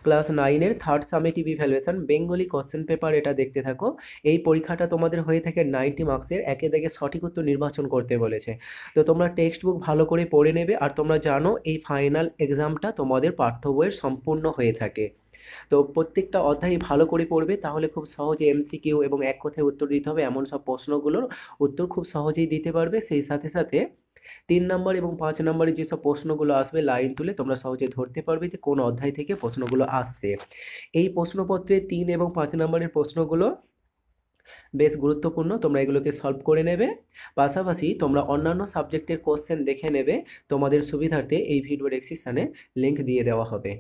Class 9-এর third summative evaluation Bengali question paper, এটা দেখতে থাকো। এই পরীক্ষাটা তোমাদের হয়ে থাকে 90 মার্কসের, একে দেখে সঠিক উত্তর নির্বাচন করতে বলেছে। তো তোমরা টেক্সট বুক ভালো করে পড়ে নেবে, আর তোমরা জানো এই ফাইনাল এক্সামটা তোমাদের পাঠ্য বইয়ের সম্পূর্ণ হয়ে থাকে। তো প্রত্যেকটা অধ্যায় ভালো করে পড়বে, তাহলে খুব সহজে এমসিকিউ এবং এক কথায় উত্তর দিতে হবে এমন সব প্রশ্নগুলোর উত্তর খুব সহজেই দিতে পারবে। সেই সাথে সাথে 3 নম্বর এবং 5 নম্বরের যেসব প্রশ্নগুলো আসবে লাইন তুলে তোমরা সহজে ধরতে পারবে যে কোন অধ্যায় থেকে প্রশ্নগুলো আসছে। এই প্রশ্নপত্রে 3 এবং 5 নম্বরের প্রশ্নগুলো বেশ গুরুত্বপূর্ণ, তোমরা এগুলোকে সলভ করে নেবে। পাশাপাশি তোমরা অন্যান্য সাবজেক্টের কোশ্চেন দেখে নেবে, তোমাদের সুবিধার্থে এই ভিডিও ডেসক্রিপশনে লিঙ্ক দিয়ে দেওয়া হবে।